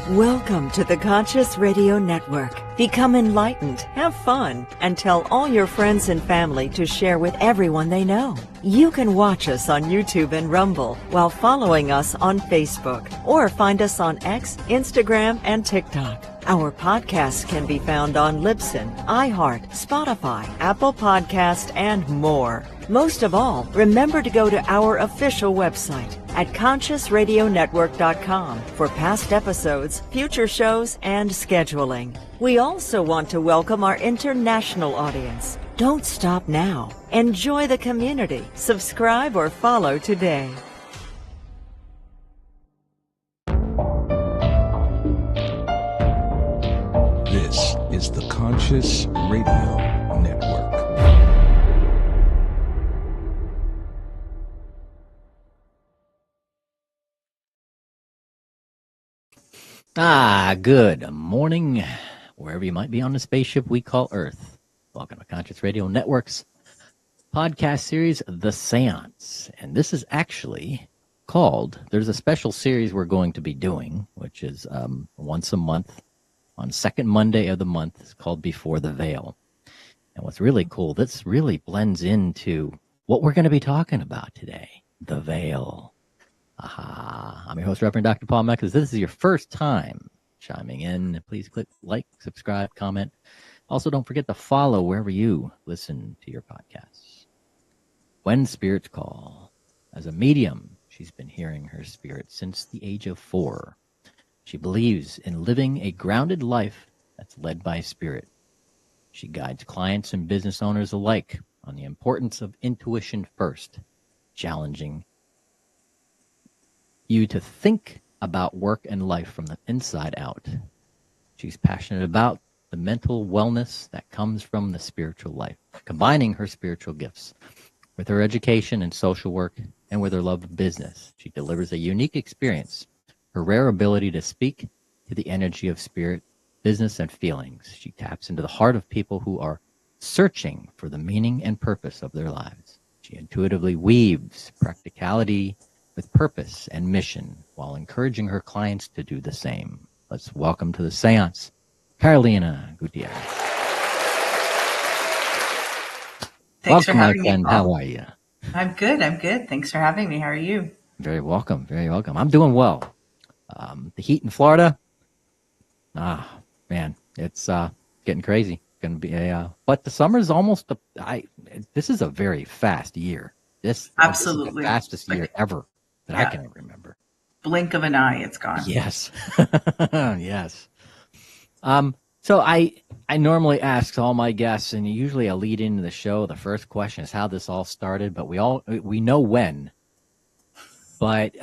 Welcome to the Conscious Radio Network. Become enlightened, have fun, and tell all your friends and family to share with everyone they know. You can watch us on YouTube and Rumble while following us on Facebook, or find us on X, Instagram, and TikTok. Our podcasts can be found on Libsyn, iHeart, Spotify, Apple Podcast, and more. Most of all, remember to go to our official website at consciousradionetwork.com for past episodes, future shows, and scheduling. We also want to welcome our international audience. Don't stop now. Enjoy the community. Subscribe or follow today. This is the Conscious Radio Network. Good morning, wherever you might be on the spaceship we call Earth. Welcome to Conscious Radio Network's podcast series, The Seance. And this is actually called, there's a special series we're going to be doing, which is once a month on second Monday of the month. It's called Before the Veil. And what's really cool, this really blends into what we're going to be talking about today, the veil. I'm your host, Reverend Dr. Paul Meck. If this is your first time chiming in, please click like, subscribe, comment. Also, don't forget to follow wherever you listen to your podcasts. When Spirits Call. As a medium, she's been hearing her spirit since the age of 4. She believes in living a grounded life that's led by spirit. She guides clients and business owners alike on the importance of intuition first, challenging you to think about work and life from the inside out. She's passionate about the mental wellness that comes from the spiritual life, combining her spiritual gifts with her education and social work and with her love of business. She delivers a unique experience, her rare ability to speak to the energy of spirit, business, and feelings. She taps into the heart of people who are searching for the meaning and purpose of their lives. She intuitively weaves practicality with purpose and mission while encouraging her clients to do the same. Let's welcome to the seance, Carolina Gutierrez. Thanks welcome, for having my friend. me. How are you? I'm good. Thanks for having me. How are you? Very welcome. Very welcome. I'm doing well. The heat in Florida, man, it's getting crazy. Going to be but the summer's almost. This is a very fast year. This is the fastest year ever that I can remember. Blink of an eye, it's gone. Yes, yes. So I normally ask all my guests, and usually I lead into the show. The first question is how this all started, but we know when. But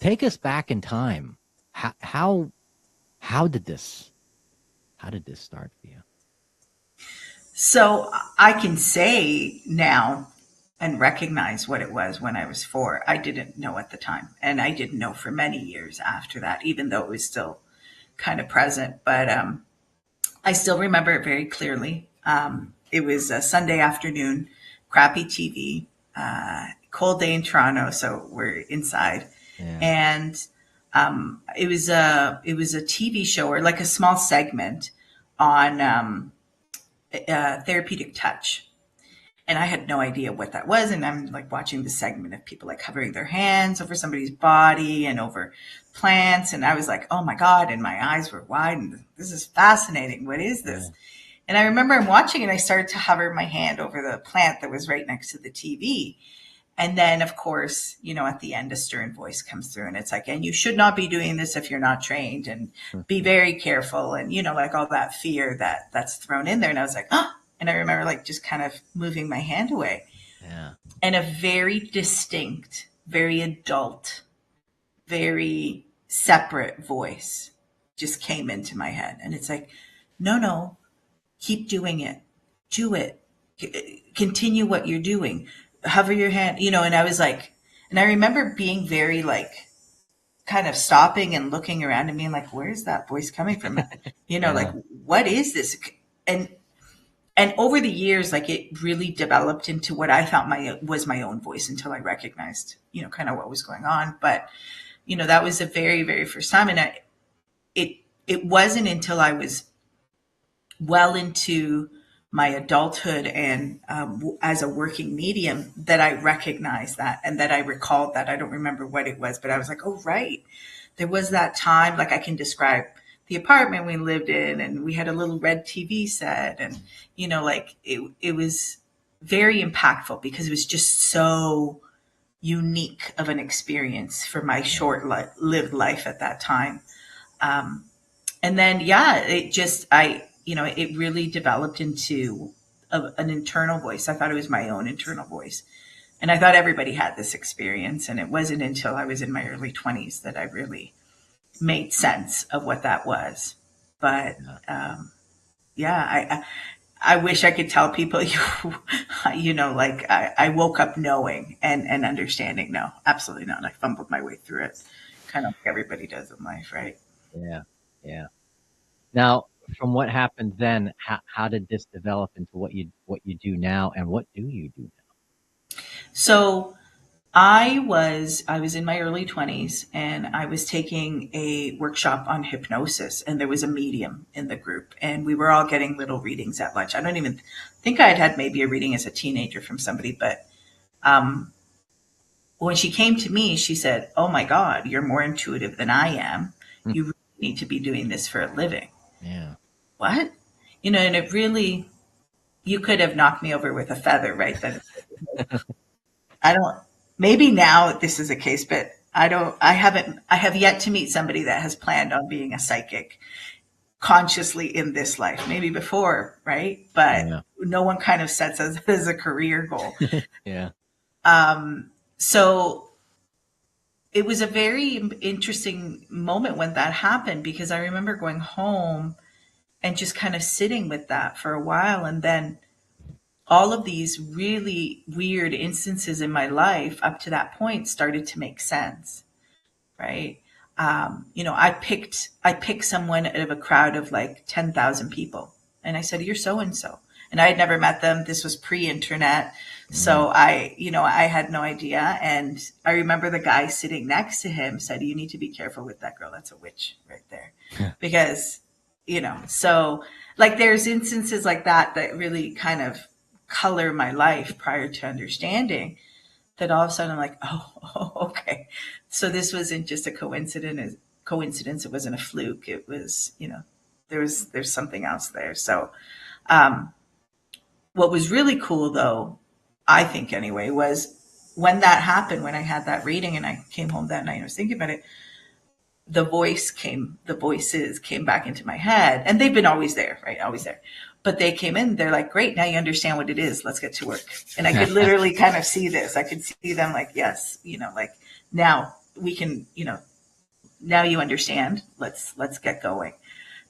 take us back in time. How did this start for you? So I can say now and recognize what it was when I was 4. I didn't know at the time, and I didn't know for many years after that, even though it was still kind of present. But I still remember it very clearly. It was a Sunday afternoon, crappy TV, cold day in Toronto, so we're inside. Yeah. And it was a TV show, or like a small segment on therapeutic touch. And I had no idea what that was. And I'm like watching the segment of people like hovering their hands over somebody's body and over plants. And I was like, oh my God. And my eyes were wide. And this is fascinating. What is this? Yeah. And I remember I'm watching and I started to hover my hand over the plant that was right next to the TV. And then, of course, at the end, a stern voice comes through and it's like, and you should not be doing this if you're not trained, and be very careful. And, like all that fear that's thrown in there. And I was like, oh. And I remember like just kind of moving my hand away. Yeah. And a very distinct, very adult, very separate voice just came into my head. And it's like, no, keep doing it. Do it. Continue what you're doing. Hover your hand, and I was like, and I remember being very like, kind of stopping and looking around and being like, where's that voice coming from? Yeah. Like, what is this? And over the years, like it really developed into what I thought was my own voice until I recognized, kind of what was going on. But, that was the very, very first time. And it it wasn't until I was well into my adulthood and as a working medium that I recognized that and that I recalled that. I don't remember what it was, but I was like, oh, right. There was that time, like I can describe the apartment we lived in, and we had a little red TV set. And, like it was very impactful because it was just so unique of an experience for my short lived life at that time. Um, and then it just it really developed into an internal voice. I thought it was my own internal voice, and I thought everybody had this experience. And it wasn't until I was in my early 20s that I really made sense of what that was. But I wish I could tell people like I woke up knowing and understanding. No, absolutely not. I fumbled my way through it, kind of like everybody does in life, right? Yeah. Yeah. Now, from what happened then, how did this develop into what you do now, and what do you do now? So I was in my early 20s, and I was taking a workshop on hypnosis, and there was a medium in the group, and we were all getting little readings at lunch. I don't even think I had maybe a reading as a teenager from somebody, but um, when she came to me, she said, "Oh my God, you're more intuitive than I am. Hmm. You really need to be doing this for a living." Yeah. What? And it really, you could have knocked me over with a feather right then. I don't, maybe now this is a case, but I have yet to meet somebody that has planned on being a psychic consciously in this life, maybe before, right? But Yeah. no one kind of sets as a career goal. Yeah. So it was a very interesting moment when that happened, because I remember going home and just kind of sitting with that for a while. And then all of these really weird instances in my life up to that point started to make sense, right? I picked someone out of a crowd of like 10,000 people, and I said, "You're so and so," and I had never met them. This was pre-internet, so I had no idea. And I remember the guy sitting next to him said, "You need to be careful with that girl. That's a witch right there," because so like there's instances like that really kind of color my life prior to understanding that. All of a sudden I'm like, oh, okay. So this wasn't just a coincidence. It wasn't a fluke. It was, there's something else there. So what was really cool though, I think anyway, was when that happened, when I had that reading and I came home that night and I was thinking about it, the voices came back into my head, and they've been always there, right? Always there. But they came in, they're like, great, now you understand what it is. Let's get to work. And I could literally kind of see this. I could see them like, yes, like now we can, now you understand. Let's get going.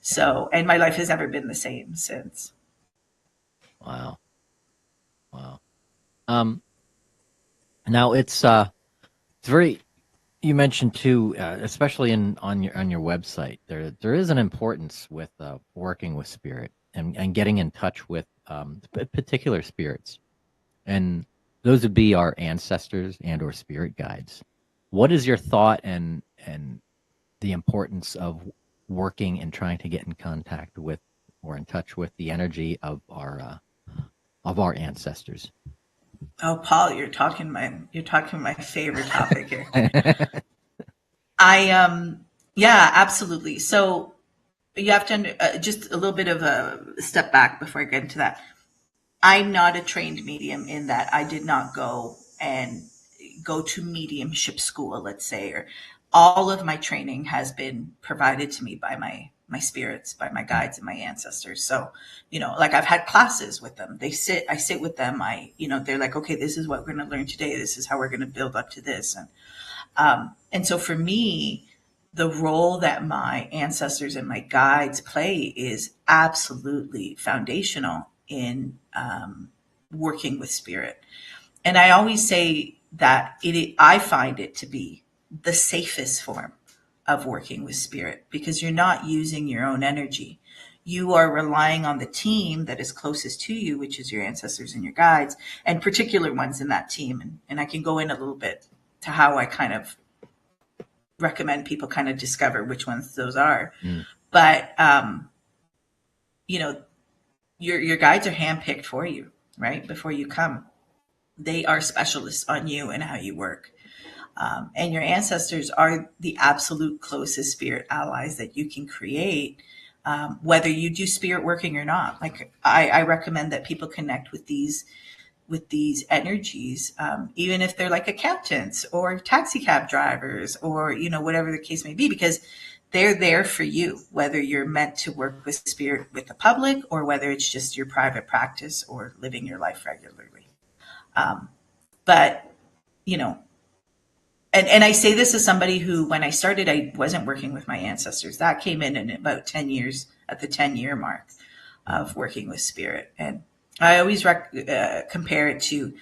So, and my life has never been the same since. Wow. Wow. Now it's very. You mentioned too, especially on your website, there is an importance with working with spirit and getting in touch with particular spirits, and those would be our ancestors and or spirit guides. What is your thought and the importance of working and trying to get in contact with or in touch with the energy of our ancestors? Oh, Paul, you're talking my favorite topic here. Yeah, absolutely. So you have to just a little bit of a step back before I get into that. I'm not a trained medium in that I did not go to mediumship school, let's say, or all of my training has been provided to me by my spirits, by my guides and my ancestors. So, like I've had classes with them. I sit with them. They're like, okay, this is what we're going to learn today. This is how we're going to build up to this. And so for me, the role that my ancestors and my guides play is absolutely foundational in working with spirit. And I always say that I find it to be the safest form of working with spirit, because you're not using your own energy. You are relying on the team that is closest to you, which is your ancestors and your guides, and particular ones in that team. And I can go in a little bit to how I kind of recommend people kind of discover which ones those are. Mm. But, you know, your guides are handpicked for you, right? Before you come, they are specialists on you and how you work. And your ancestors are the absolute closest spirit allies that you can create, whether you do spirit working or not. Like I recommend that people connect with these energies, even if they're like accountants or taxi cab drivers or whatever the case may be, because they're there for you, whether you're meant to work with spirit with the public or whether it's just your private practice or living your life regularly. But you know and I say this as somebody who, when I started, I wasn't working with my ancestors. That came in about 10 years, at the 10-year mark of working with spirit. And I always compare it to,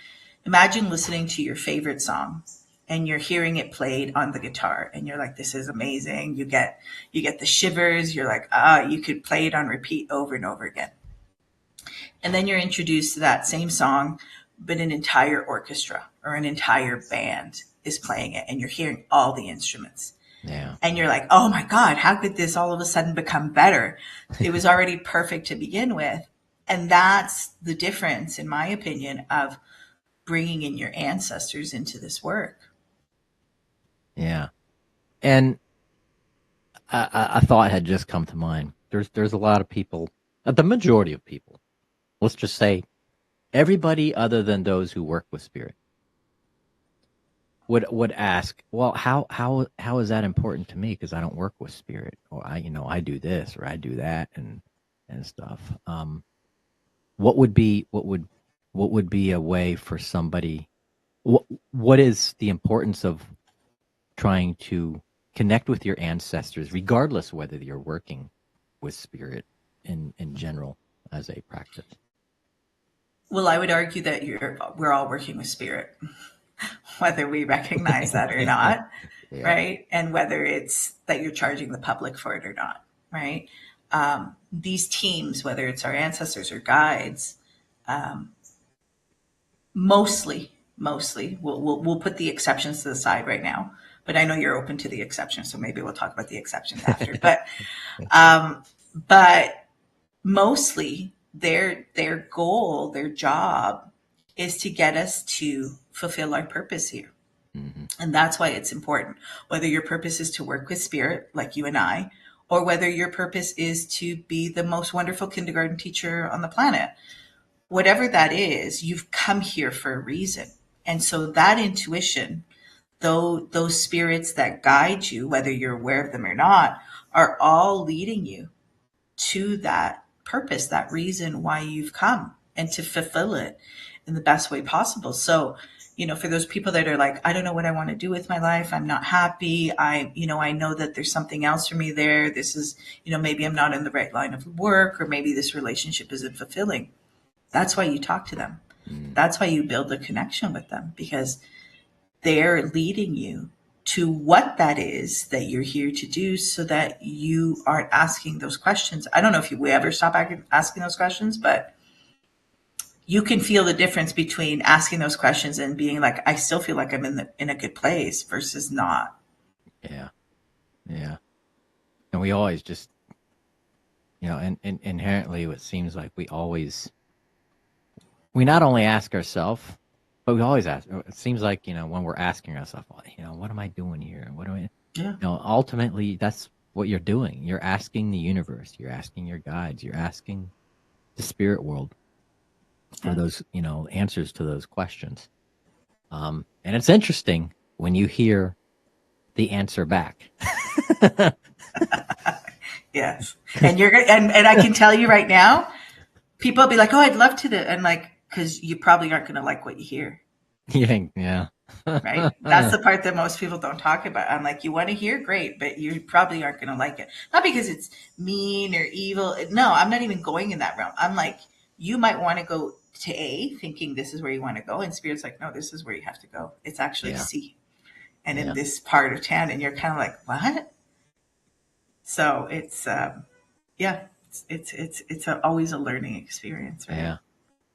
imagine listening to your favorite song and you're hearing it played on the guitar and you're like, this is amazing. You get the shivers. You're like, you could play it on repeat over and over again. And then you're introduced to that same song, but an entire orchestra or an entire band is playing it and you're hearing all the instruments. Yeah. And you're like, oh my God, how could this all of a sudden become better? It was already perfect to begin with. And that's the difference, in my opinion, of bringing in your ancestors into this work. Yeah. And a thought had just come to mind. There's a lot of people, the majority of people, let's just say everybody other than those who work with spirit, would ask, well, how is that important to me? Because I don't work with spirit, or I do this or I do that and stuff. What would be a way for somebody? What is the importance of trying to connect with your ancestors, regardless whether you're working with spirit in general as a practice? Well, I would argue that we're all working with spirit, whether we recognize that or not, Yeah. right? And whether it's that you're charging the public for it or not, right? These teams, whether it's our ancestors or guides, mostly, we'll put the exceptions to the side right now. But I know you're open to the exceptions, so maybe we'll talk about the exceptions after. But mostly, their goal, their job, is to get us to fulfill our purpose here. Mm-hmm. And that's why it's important, whether your purpose is to work with spirit, like you and I, or whether your purpose is to be the most wonderful kindergarten teacher on the planet. Whatever that is, you've come here for a reason. And so that intuition, though those spirits that guide you, whether you're aware of them or not, are all leading you to that purpose, that reason why you've come, and to fulfill it in the best way possible. So, for those people that are like, I don't know what I want to do with my life. I'm not happy. I know that there's something else for me there. This is, maybe I'm not in the right line of work, or maybe this relationship isn't fulfilling. That's why you talk to them. That's why you build a connection with them, because they're leading you to what that is that you're here to do, so that you aren't asking those questions. I don't know if we ever stop asking those questions, but you can feel the difference between asking those questions and being like, I still feel like I'm in a good place, versus not. Yeah. Yeah. And we always just, and inherently it seems like we not only ask ourselves, but we always ask. It seems like, when we're asking ourselves, what am I doing here? What do I, Yeah. Ultimately that's what you're doing. You're asking the universe, you're asking your guides, you're asking the spirit world for those, answers to those questions. And it's interesting when you hear the answer back. Yes. And and I can tell you right now, people will be like, oh, I'd love to do, and like, because you probably aren't going to like what you hear. Yeah. Right. That's the part that most people don't talk about. I'm like, you want to hear? Great. But you probably aren't going to like it. Not because it's mean or evil. No, I'm not even going in that realm. I'm like, you might want to go to A, thinking this is where you want to go. And Spirit's like, no, this is where you have to go. It's actually C. And in this part of town. And you're kind of like, what? So it's, it's always a learning experience. Right? Yeah.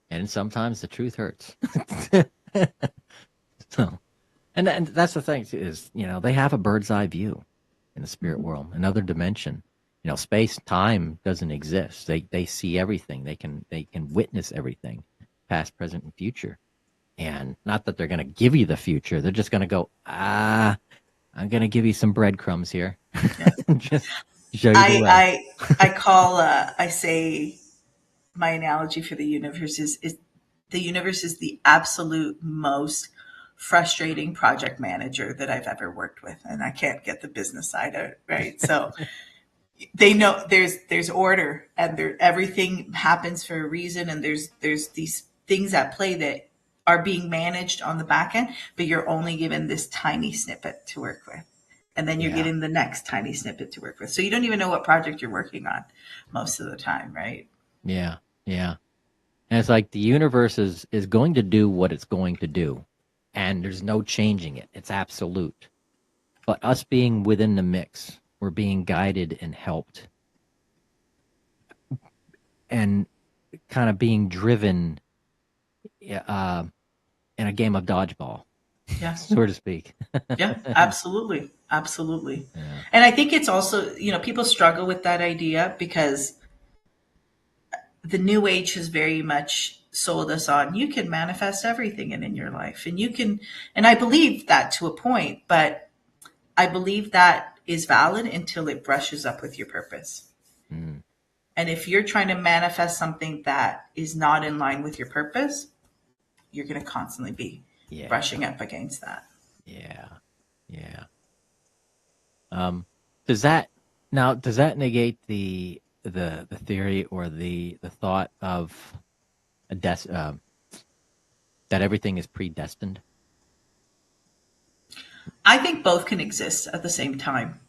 And sometimes the truth hurts. So, And that's the thing is, they have a bird's eye view in the spirit world, another dimension. Space, time doesn't exist. They see everything. They can witness everything, past, present, and future. And not that they're going to give you the future. They're just going to go, I'm going to give you some breadcrumbs here. Yeah. Just show you the way. I say my analogy for the universe is the universe is the absolute most frustrating project manager that I've ever worked with. And I can't get the business side of it, right? So they know there's order, and everything happens for a reason, and there's these things at play that are being managed on the back end, but you're only given this tiny snippet to work with, and then you're Yeah. getting the next tiny snippet to work with, so you don't even know what project you're working on most of the time, right? Yeah. Yeah. And it's like the universe is going to do what it's going to do, and there's no changing it. It's absolute. But us being within the mix, we're being guided and helped and kind of being driven uh, in a game of dodgeball, Yeah. so to speak. Yeah, absolutely. Absolutely. Yeah. And I think it's also, people struggle with that idea because the new age has very much sold us on you can manifest everything in your life, and you can, and I believe that to a point, but I believe that is valid until it brushes up with your purpose. Mm. And if you're trying to manifest something that is not in line with your purpose, you're going to constantly be Yeah. brushing up against that. Yeah. Yeah. Does that negate the theory or the thought of that everything is predestined? I think both can exist at the same time.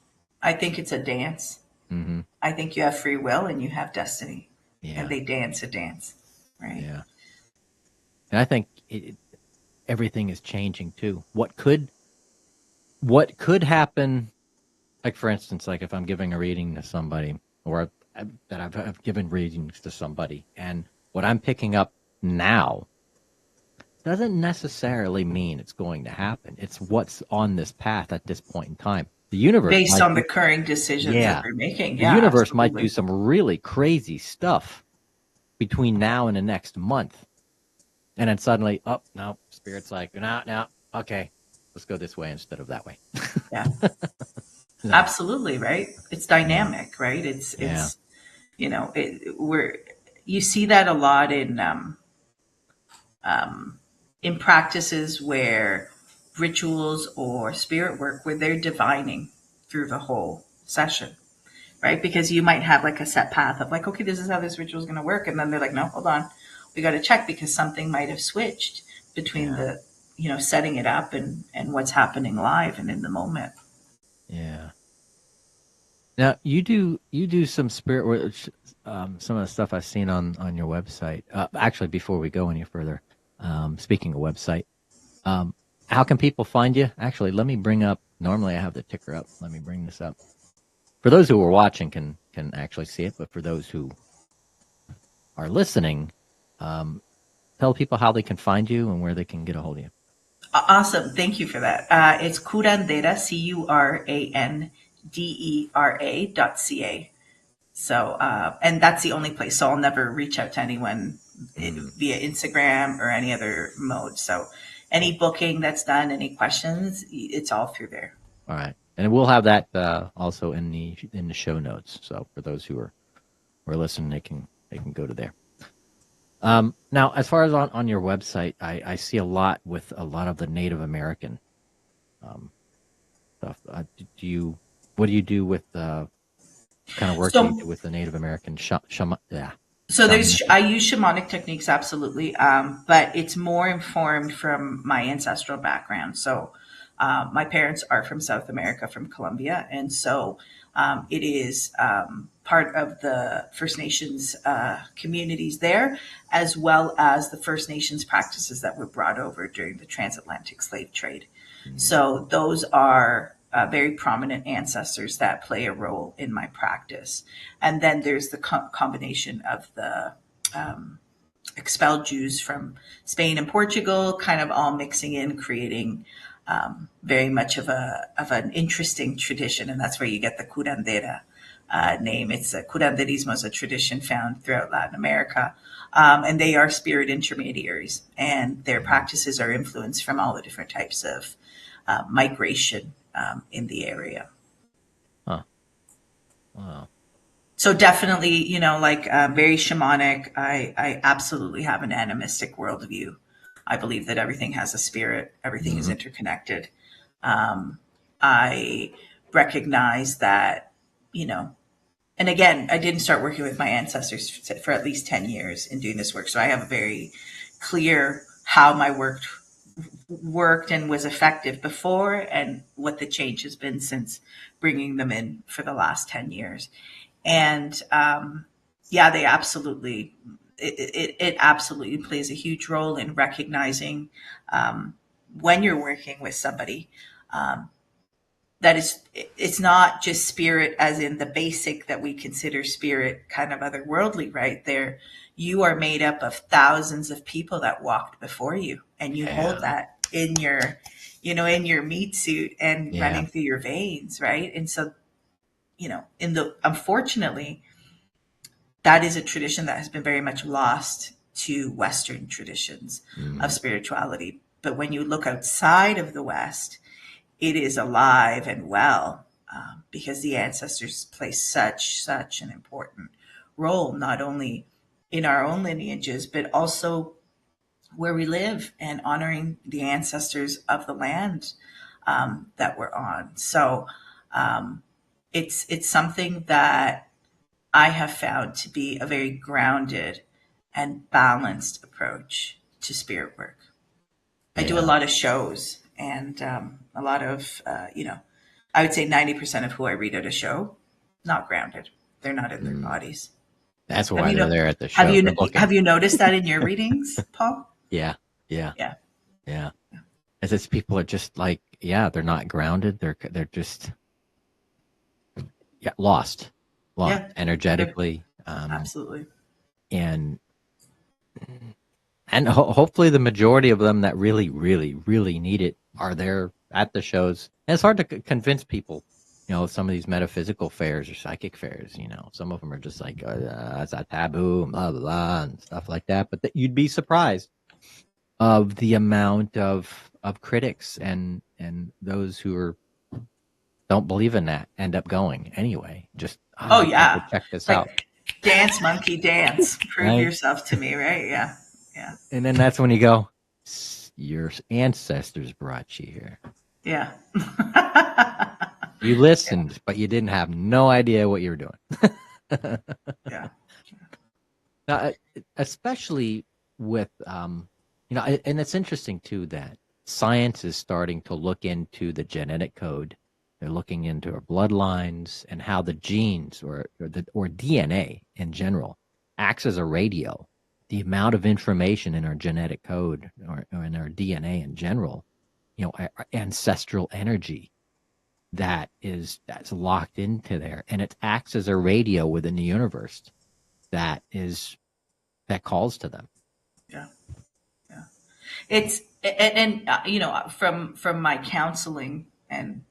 I think it's a dance. Mm-hmm. I think you have free will and you have destiny, Yeah. and they dance a dance, right? Yeah. And I think everything is changing too. What could happen? Like, for instance, like if I'm giving a reading to somebody, or that I've given readings to somebody, and what I'm picking up now doesn't necessarily mean it's going to happen. It's what's on this path at this point in time. The universe Based might on the current decisions that yeah. they're making. The Yeah, universe might do absolutely. some really crazy stuff between now and the next month. And then suddenly, oh, no, Spirit's like, no, okay, let's go this way instead of that way. Yeah, No. absolutely. Right. It's dynamic, right? Yeah. We're, you see that a lot in practices where rituals or spirit work where they're divining through the whole session, right? Because you might have like a set path of like, okay, this is how this ritual is going to work. And then they're like, no, hold on. We got to check because something might have switched between Yeah. the, setting it up and what's happening live and in the moment. Yeah. Now you do some spirit work. Some of the stuff I've seen on your website. Actually, before we go any further, speaking of website, how can people find you? Actually, let me bring up. Normally, I have the ticker up. Let me bring this up. For those who are watching, can actually see it, but for those who are listening, tell people how they can find you and where they can get a hold of you. Awesome. Thank you for that. It's curandera, CURANDERA.ca. So, and that's the only place. So I'll never reach out to anyone via Instagram or any other mode. So any booking that's done, any questions, it's all through there. All right, and we'll have that also in the show notes. So for those who are listening, they can go to there. Now, as far as on your website, I see a lot with a lot of the Native American stuff. What do you do with kind of work So- do you do with the Native American shaman? Yeah. So Shamanism. I use shamanic techniques, absolutely, but it's more informed from my ancestral background. So my parents are from South America, from Colombia, and so it is part of the First Nations communities there, as well as the First Nations practices that were brought over during the transatlantic slave trade. So those are very prominent ancestors that play a role in my practice. And then there's the combination of the expelled Jews from Spain and Portugal, kind of all mixing in, creating very much of an interesting tradition, and that's where you get the curandera name. It's curanderismo is a tradition found throughout Latin America, and they are spirit intermediaries, and their practices are influenced from all the different types of migration in the area. Huh. Wow. So definitely, very shamanic. I absolutely have an animistic worldview. I believe that everything has a spirit, everything is interconnected. I recognize that, and again, I didn't start working with my ancestors for at least 10 years in doing this work. So I have a very clear how my work worked and was effective before, and what the change has been since bringing them in for the last 10 years. And they absolutely, it absolutely plays a huge role in recognizing when you're working with somebody that it's not just spirit as in the basic that we consider spirit kind of otherworldly, right? You are made up of thousands of people that walked before you, and you hold that in your, in your meat suit and running through your veins, right? And so, unfortunately, that is a tradition that has been very much lost to Western traditions of spirituality. But when you look outside of the West, it is alive and well, because the ancestors play such an important role, not only in our own lineages, but also where we live, and honoring the ancestors of the land that we're on. So it's something that I have found to be a very grounded and balanced approach to spirit work. I do a lot of shows, and a lot of, I would say 90% of who I read at a show, not grounded. They're not in their bodies. That's why they're there at the show. Have you noticed that in your readings, Paul? Yeah. Yeah. As it's people are just like, they're not grounded. They're just lost energetically. Absolutely. And hopefully the majority of them that really, really, really need it are there at the shows. And it's hard to convince people, some of these metaphysical fairs or psychic fairs, some of them are just like, it's a taboo, and blah, blah, blah, and stuff like that. But you'd be surprised of the amount of critics and those who don't believe in that end up going anyway. Just, check this out. Dance, monkey, dance. Prove yourself to me, right? Yeah. And then that's when you go, your ancestors brought you here. Yeah. You listened, but you didn't have no idea what you were doing. Yeah. Now, especially with, and it's interesting too that science is starting to look into the genetic code. They're looking into our bloodlines and how the genes or DNA in general acts as a radio. The amount of information in our genetic code or in our DNA in general, our ancestral energy that's locked into there, and it acts as a radio within the universe that calls to them. Yeah. It's and from my counseling and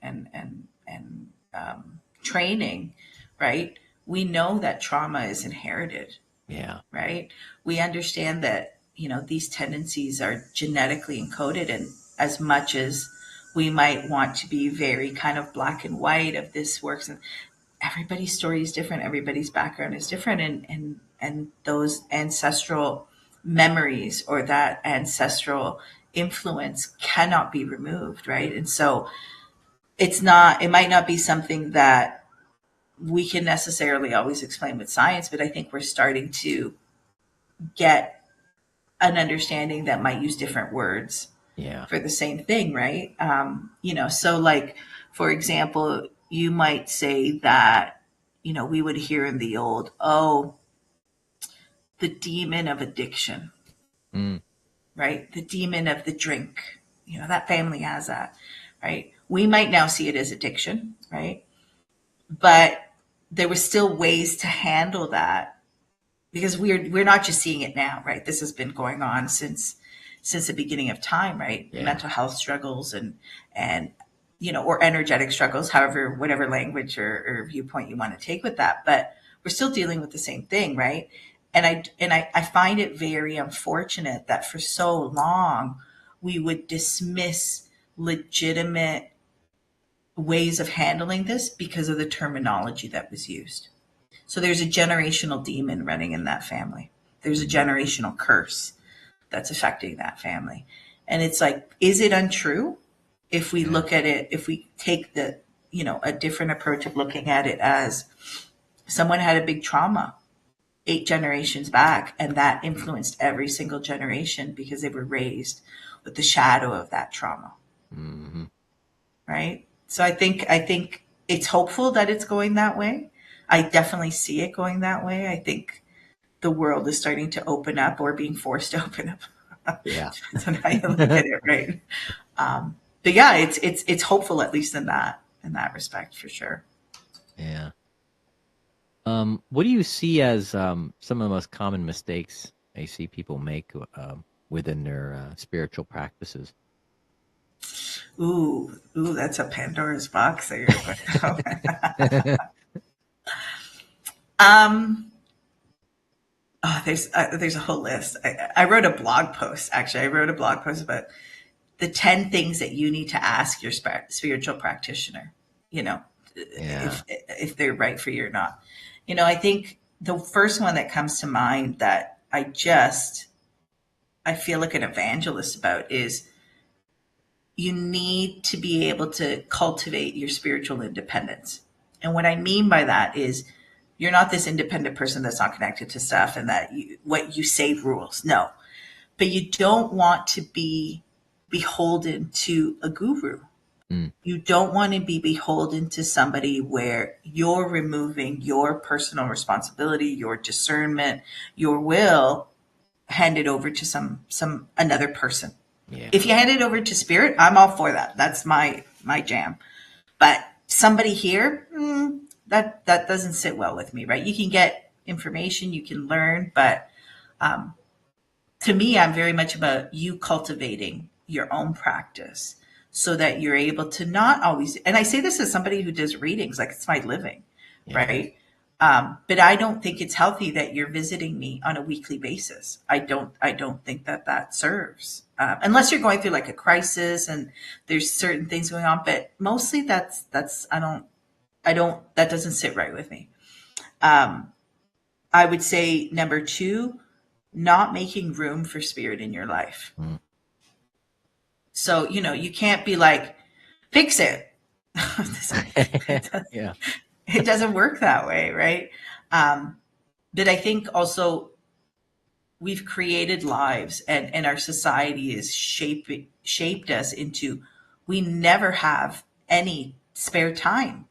training, right? We know that trauma is inherited. Yeah. Right. We understand that, these tendencies are genetically encoded, and as much as we might want to be very kind of black and white of this works, and everybody's story is different, everybody's background is different, and those ancestral memories or that ancestral influence cannot be removed, right? And so it might not be something that we can necessarily always explain with science, but I think we're starting to get an understanding that might use different words for the same thing, right? So like, for example, you might say that, we would hear in the old, the demon of addiction, right? The demon of the drink, that family has that, right? We might now see it as addiction, right? But there were still ways to handle that, because we're not just seeing it now, right? This has been going on since, since the beginning of time, right? Yeah. Mental health struggles and, or energetic struggles, however, whatever language or viewpoint you want to take with that. But we're still dealing with the same thing, right? And I find it very unfortunate that for so long we would dismiss legitimate ways of handling this because of the terminology that was used. So there's a generational demon running in that family. There's a generational curse that's affecting that family. And it's like, is it untrue? If we look at it, if we take a different approach of looking at it as someone had a big trauma 8 generations back, and that influenced every single generation because they were raised with the shadow of that trauma. Mm-hmm. Right? So I think it's hopeful that it's going that way. I definitely see it going that way. I think the world is starting to open up or being forced to open up. Yeah. Depends on how you look at it, right? But yeah, it's hopeful, at least in that respect, for sure. Yeah. What do you see as some of the most common mistakes you see people make within their spiritual practices? Ooh, that's a Pandora's box that you're going there's a whole list. I wrote a blog post, actually. I wrote a blog post about the 10 things that you need to ask your spiritual practitioner, if they're right for you or not. I think the first one that comes to mind that I feel like an evangelist about is you need to be able to cultivate your spiritual independence. And what I mean by that is you're not this independent person that's not connected to stuff and that what you say rules. No, but you don't want to be beholden to a guru. You don't want to be beholden to somebody where you're removing your personal responsibility, your discernment, your will, handed over to some another person. Yeah. If you hand it over to spirit, I'm all for that. That's my jam. But somebody here, that doesn't sit well with me, right? You can get information, you can learn, but to me, I'm very much about you cultivating your own practice so that you're able to not always, and I say this as somebody who does readings, like it's my living, right? But I don't think it's healthy that you're visiting me on a weekly basis. I don't think that serves, unless you're going through like a crisis and there's certain things going on. But mostly that doesn't sit right with me. I would say number 2, not making room for spirit in your life. So, you can't be like, fix it. Yeah. It doesn't work that way, right? But I think also we've created lives and our society is shaped us into, we never have any spare time.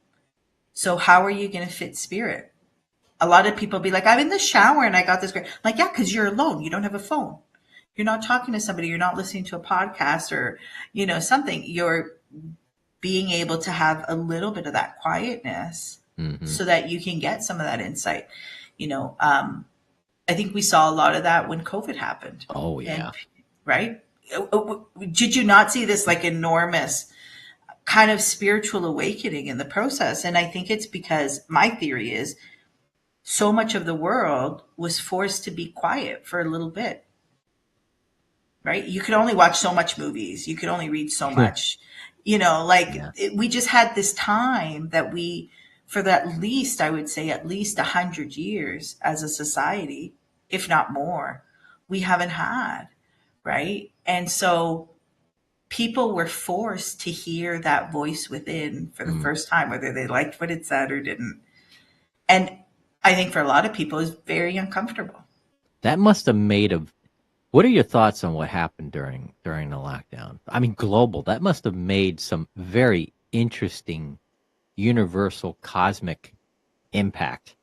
So how are you going to fit spirit? A lot of people be like, I'm in the shower and I got this great. I'm like, yeah, because you're alone. You don't have a phone. You're not talking to somebody. You're not listening to a podcast or, something. You're being able to have a little bit of that quietness so that you can get some of that insight. I think we saw a lot of that when COVID happened. Oh, yeah. And, right? Did you not see this like enormous kind of spiritual awakening in the process? And I think it's because my theory is so much of the world was forced to be quiet for a little bit. Right? You could only watch so much movies. You could only read so much. We just had this time that for at least, I would say at least 100 years as a society, if not more, we haven't had, right? And so people were forced to hear that voice within for the first time, whether they liked what it said or didn't. And I think for a lot of people it's very uncomfortable. That must have what are your thoughts on what happened during the lockdown? I mean, global. That must have made some very interesting, universal, cosmic impact.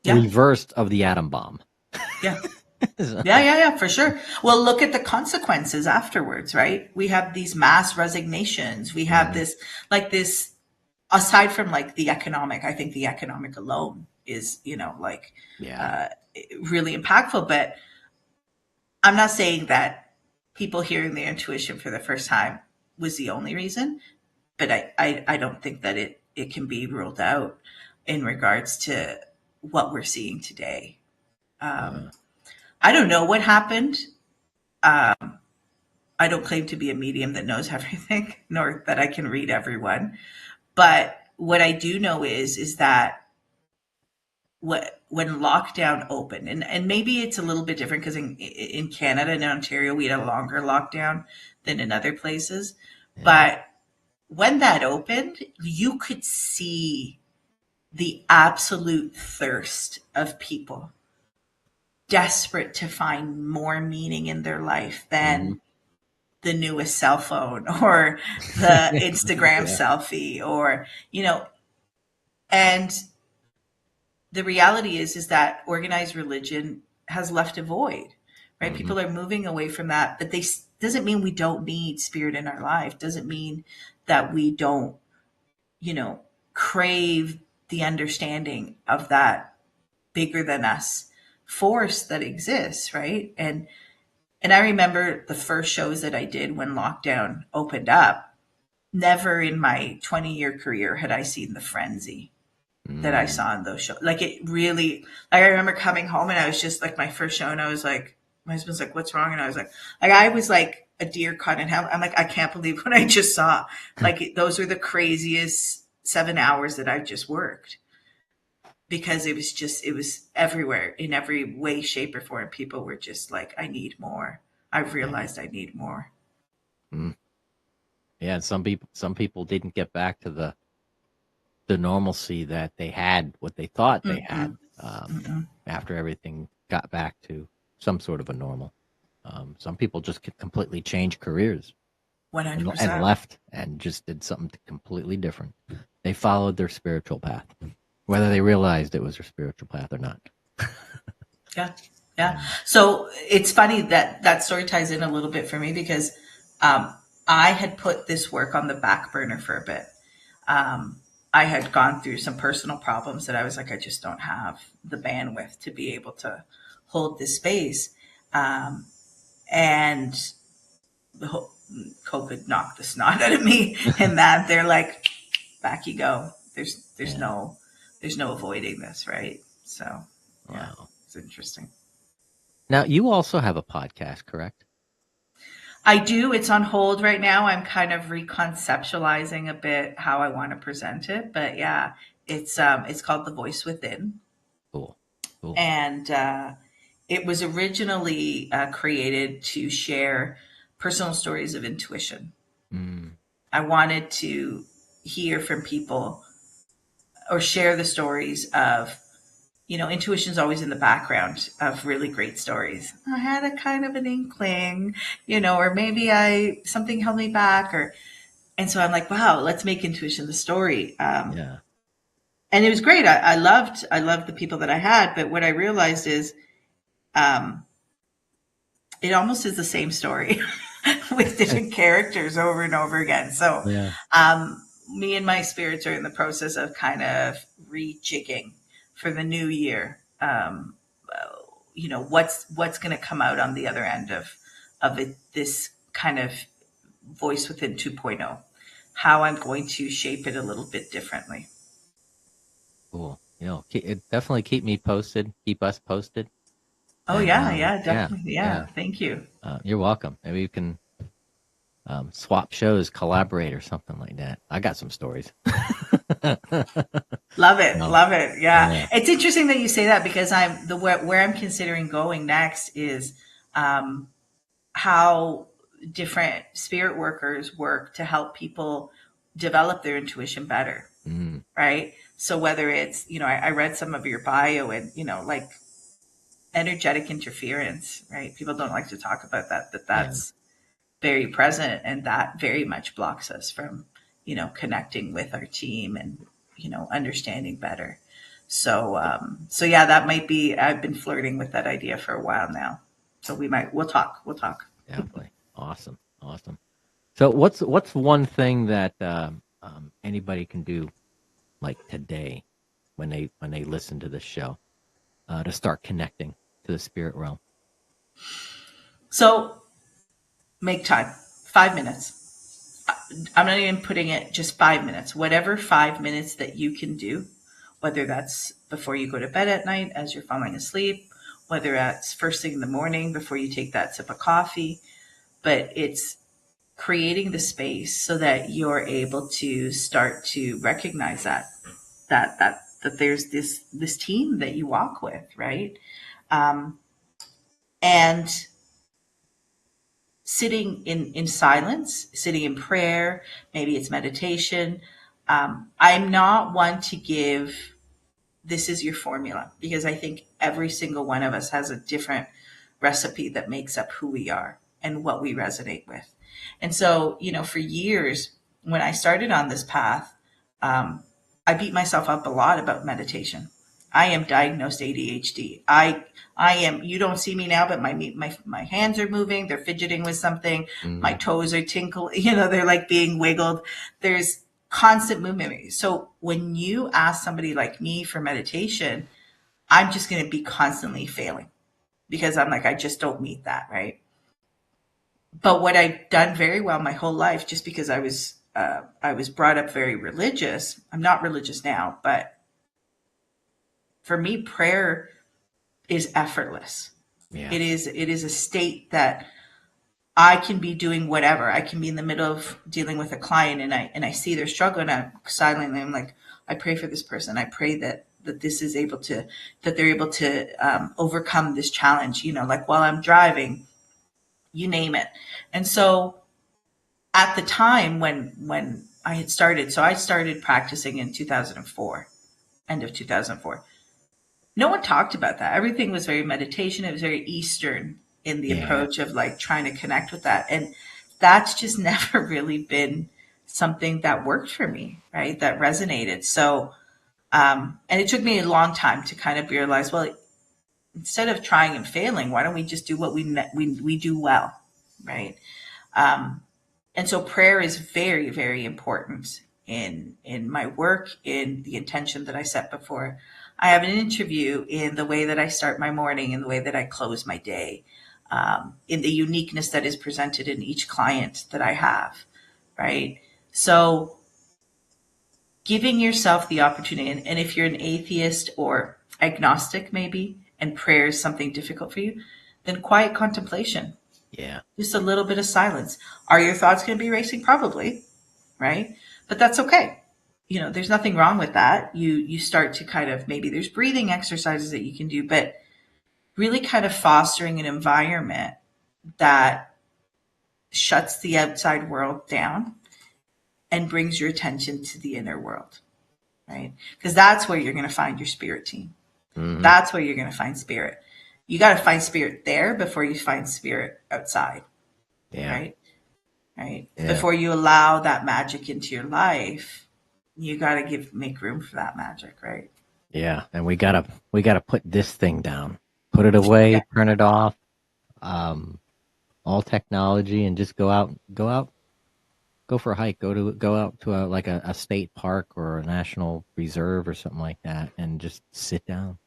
Yeah. Reversed of the atom bomb. Yeah. Yeah, for sure. Well, look at the consequences afterwards, right? We have these mass resignations. We have this, aside from like the economic, I think the economic alone is, really impactful. But I'm not saying that people hearing their intuition for the first time was the only reason, but I don't think that it can be ruled out in regards to what we're seeing today. Yeah. I don't know what happened. I don't claim to be a medium that knows everything, nor that I can read everyone. But what I do know is that when lockdown opened, and maybe it's a little bit different because in Canada and Ontario we had a longer lockdown than in other places. Yeah. But when that opened, you could see the absolute thirst of people desperate to find more meaning in their life Mhm. than the newest cell phone or the Instagram Yeah. selfie or, and the reality is that organized religion has left a void, right? Mhm. People are moving away from that, but they doesn't mean we don't need spirit in our life. Doesn't mean that we don't, you know, crave the understanding of that bigger than us force that exists, right? And I remember the first shows that I did when lockdown opened up. Never in my 20-year career had I seen the frenzy that I Mm. saw in those shows. Like it really, like I remember coming home and I was just like my first show and I was like, my husband's like, what's wrong? And I was like a deer caught in hell. I'm like, I can't believe what I just saw. Like those were the craziest 7 hours that I've just worked because it was everywhere in every way, shape or form. People were just like, I need more. I've Yeah. realized I need more. Mm. Yeah. And some people didn't get back to the normalcy that they had, what they thought they Mm-mm, had, after everything got back to some sort of a normal. Some people just completely changed careers and 100%. left and just did something completely different. They followed their spiritual path, whether they realized it was their spiritual path or not. Yeah. Yeah. And So it's funny that that story ties in a little bit for me because um, I had put this work on the back burner for a bit. Um, I had gone through some personal problems that I was like, I just don't have the bandwidth to be able to hold this space. Um, and COVID knocked the snot out of me, and that they're like, back you go. yeah, There's no avoiding this, right? So yeah, wow. it's interesting. Now you also have a podcast, correct? I do. It's on hold right now. I'm kind of reconceptualizing a bit how I want to present it, but yeah, it's called The Voice Within, Cool, cool. and it was originally created to share personal stories of intuition. Mm, I wanted to hear from people or share the stories of, intuition's always in the background of really great stories. I had a kind of an inkling, or maybe something held me back, and so I'm like, wow, let's make intuition the story. yeah, And it was great. I loved the people that I had, but what I realized is, um, it almost is the same story with different characters over and over again. So, yeah. me and my spirits are in the process of kind of rejigging for the new year. What's going to come out on the other end of it, this kind of voice within 2.0, how I'm going to shape it a little bit differently. Cool. Definitely keep me posted. Keep us posted. Oh And yeah, yeah, yeah, definitely. yeah. Yeah. Thank you. You're welcome. Maybe you can swap shows, collaborate, or something like that. I got some stories. Love it. No, Love it. Yeah. yeah. It's interesting that you say that because where I'm considering going next is, um, how different spirit workers work to help people develop their intuition better. Mm, Right. So whether it's, I read some of your bio and, like energetic interference, right? People don't like to talk about that, but yeah. that's very present and that very much blocks us from, connecting with our team and, understanding better. So yeah, that might be, I've been flirting with that idea for a while now. So we'll talk. Definitely. Awesome. Awesome. So what's one thing that anybody can do like today when they listen to this show to start connecting to the spirit realm? So make time, 5 minutes. I'm not even putting it just 5 minutes, whatever 5 minutes that you can do, whether that's before you go to bed at night as you're falling asleep, whether that's first thing in the morning before you take that sip of coffee, but it's creating the space so that you're able to start to recognize that there's this team that you walk with, right? And sitting in silence, sitting in prayer, maybe it's meditation. I'm not one to give this is your formula, because I think every single one of us has a different recipe that makes up who we are and what we resonate with. And so, for years when I started on this path, I beat myself up a lot about meditation. I am diagnosed ADHD. I am. You don't see me now, but my hands are moving. They're fidgeting with something. My toes are tinkling. They're like being wiggled. There's constant movement. So when you ask somebody like me for meditation, I'm just going to be constantly failing because I'm like, I just don't meet that, right? But what I've done very well my whole life, just because I was brought up very religious. I'm not religious now, but for me, prayer is effortless. Yeah. It is a state that I can be doing whatever. I can be in the middle of dealing with a client and I see their struggle and I'm silently, I'm like, I pray for this person. I pray that they're able to overcome this challenge, like while I'm driving, you name it. And so at the time when I had started, so I started practicing in 2004, end of 2004. No one talked about that. Everything was very meditation. It was very Eastern in the approach of like trying to connect with that. And that's just never really been something that worked for me, right? That resonated. So, and it took me a long time to kind of realize, well, instead of trying and failing, why don't we just do what we do well, right? And so prayer is very, very important in my work, in the intention that I set before I have an interview, in the way that I start my morning, in the way that I close my day, in the uniqueness that is presented in each client that I have, right? So giving yourself the opportunity, and if you're an atheist or agnostic maybe, and prayer is something difficult for you, then quiet contemplation. Yeah. Just a little bit of silence. Are your thoughts going to be racing? Probably, right? But that's okay. There's nothing wrong with that. You start to kind of, maybe there's breathing exercises that you can do, but really kind of fostering an environment that shuts the outside world down and brings your attention to the inner world, right? Because that's where you're going to find your spirit team. Mm-hmm. That's where you're going to find spirit. You got to find spirit there before you find spirit outside. Yeah. Right. Yeah. Before you allow that magic into your life, you got to make room for that magic. Right. Yeah. And we gotta put this thing down, put it away, turn it off, all technology, and just go out, go for a hike, go out to a state park or a national reserve or something like that, and just sit down.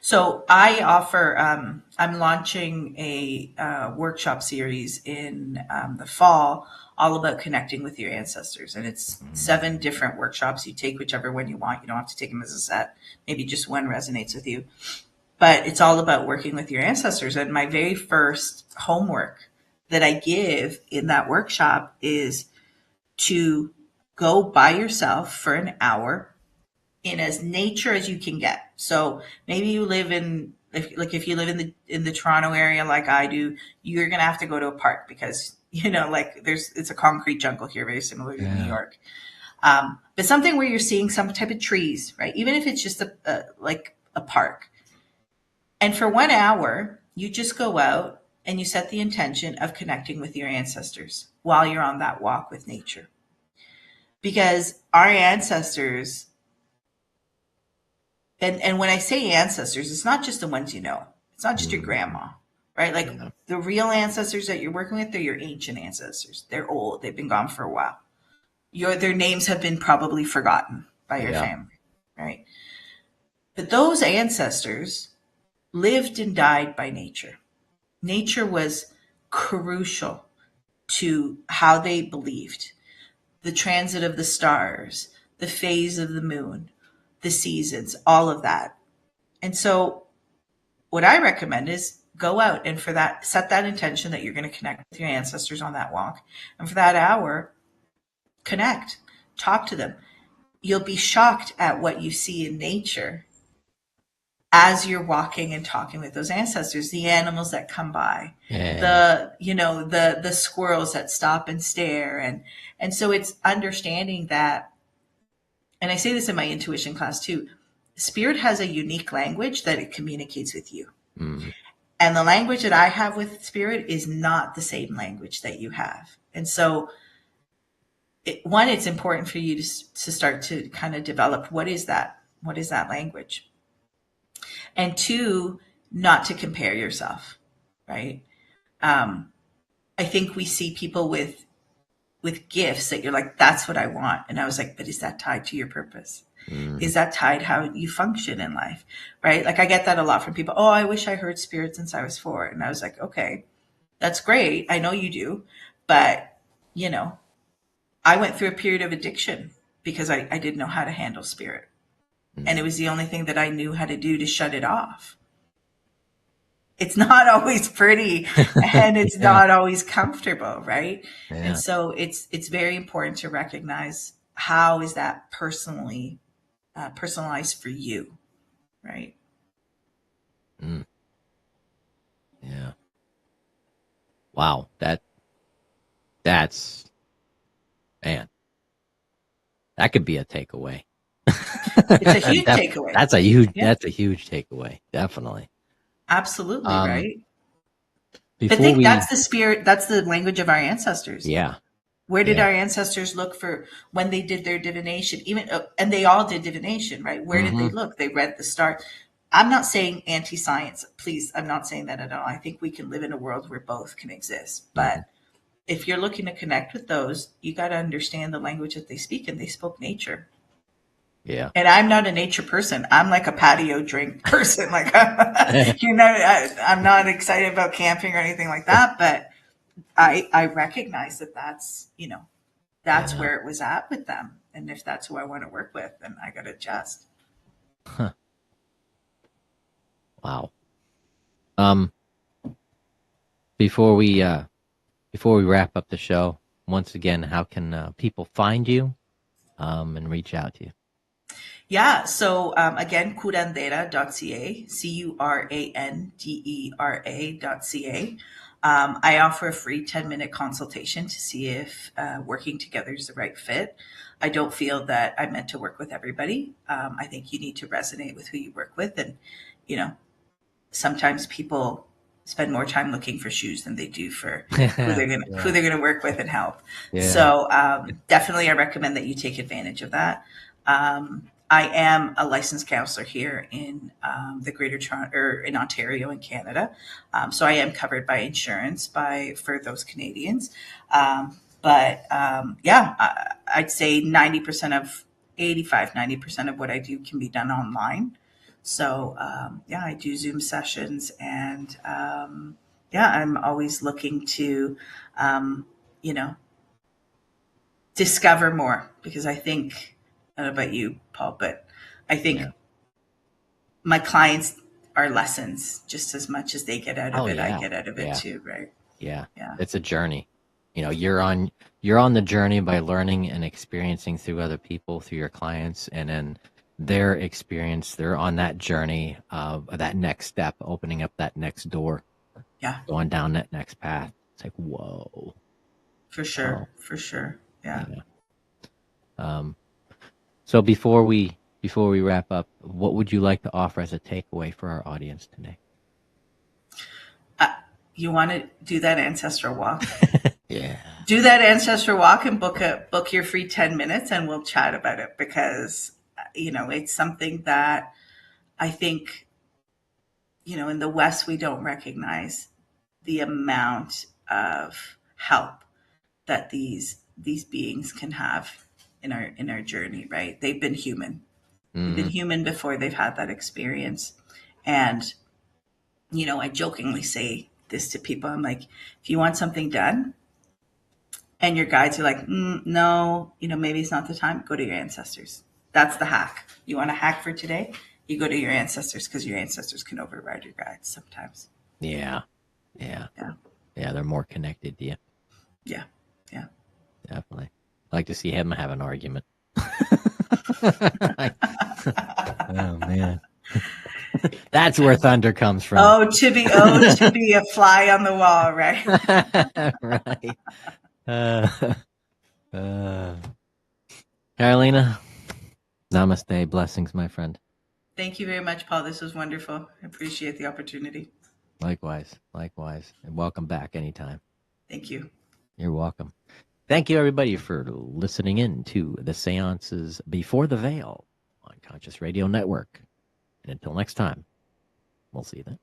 So I offer, I'm launching a workshop series in the fall, all about connecting with your ancestors. And it's 7 different workshops. You take whichever one you want. You don't have to take them as a set. Maybe just one resonates with you. But it's all about working with your ancestors. And my very first homework that I give in that workshop is to go by yourself for an hour in as nature as you can get. So maybe you live if you live in the Toronto area like I do, you're gonna have to go to a park because it's a concrete jungle here, very similar to New York. But something where you're seeing some type of trees, right? Even if it's just a park. And for 1 hour, you just go out and you set the intention of connecting with your ancestors while you're on that walk with nature. Because our ancestors, and when I say ancestors, it's not just the ones you know. It's not just your grandma, right? Like the real ancestors that you're working with, they're your ancient ancestors. They're old. They've been gone for a while. Their names have been probably forgotten by your family, right? But those ancestors lived and died by nature. Nature was crucial to how they believed. The transit of the stars, the phase of the moon, the seasons, all of that. And so what I recommend is go out and for that, set that intention that you're going to connect with your ancestors on that walk. And for that hour, connect, talk to them. You'll be shocked at what you see in nature as you're walking and talking with those ancestors, the animals that come by, the squirrels that stop and stare. And so it's understanding that, and I say this in my intuition class too, spirit has a unique language that it communicates with you. Mm. And the language that I have with spirit is not the same language that you have. And so it's important for you to start to kind of develop what is that language. And two, not to compare yourself, right? I think we see people with gifts that you're like, that's what I want. And I was like, but is that tied to your purpose? Mm. Is that tied how you function in life, right? Like I get that a lot from people. Oh, I wish I heard spirit since I was 4. And I was like, okay, that's great. I know you do. But, I went through a period of addiction because I didn't know how to handle spirit. Mm. And it was the only thing that I knew how to do to shut it off. It's not always pretty and it's not always comfortable, right? Yeah. And so it's very important to recognize how is that personalized for you, right? Mm. Yeah. Wow. That's, man, that could be a takeaway. It's a huge takeaway. That's a huge takeaway. Definitely. Absolutely, right? Before that's the spirit, that's the language of our ancestors. Yeah. Where did our ancestors look for when they did their divination? And they all did divination, right? Where did they look? They read the stars. I'm not saying anti-science. Please, I'm not saying that at all. I think we can live in a world where both can exist. But if you're looking to connect with those, you got to understand the language that they speak, and they spoke nature. Yeah. And I'm not a nature person. I'm like a patio drink person. Like, I'm not excited about camping or anything like that, but I recognize that's where it was at with them. And if that's who I want to work with, then I got to adjust. Huh. Wow. Before we wrap up the show, once again, how can people find you and reach out to you? Yeah. So again, curandera.ca, curandera.ca. I offer a free 10-minute consultation to see if working together is the right fit. I don't feel that I'm meant to work with everybody. I think you need to resonate with who you work with. And, sometimes people spend more time looking for shoes than they do for who they're going to work with and help. Yeah. So definitely I recommend that you take advantage of that. I am a licensed counselor here in the Greater Toronto, or in Ontario in Canada. So I am covered by insurance for those Canadians. I'd say 90% of what I do can be done online. So I do Zoom sessions, and I'm always looking to, discover more, because I think, I don't know about you, Paul, but I think my clients are lessons just as much as they get out of it. Yeah. I get out of it too, right? Yeah. It's a journey. You're on the journey by learning and experiencing through other people, through your clients, and then their experience. They're on that journey of that next step, opening up that next door, going down that next path. It's like, whoa. For sure. Wow. For sure. Yeah. So before we wrap up, what would you like to offer as a takeaway for our audience today? You want to do that ancestral walk? Yeah. Do that ancestral walk and book your free 10 minutes, and we'll chat about it, because it's something that I think in the West we don't recognize the amount of help that these beings can have in our journey, right? They've been human. They've been human before they've had that experience. And I jokingly say this to people. I'm like, if you want something done and your guides are like, no, maybe it's not the time, go to your ancestors. That's the hack. You want a hack for today? You go to your ancestors, because your ancestors can override your guides sometimes. Yeah. They're more connected to you. Yeah. Definitely. I like to see him have an argument. Oh man. That's where thunder comes from. Oh, to be a fly on the wall, right? Right. Carolina, namaste. Blessings, my friend. Thank you very much, Paul. This was wonderful. I appreciate the opportunity. Likewise. And welcome back anytime. Thank you. You're welcome. Thank you, everybody, for listening in to the Seances Before the Veil on Conscious Radio Network. And until next time, we'll see you then.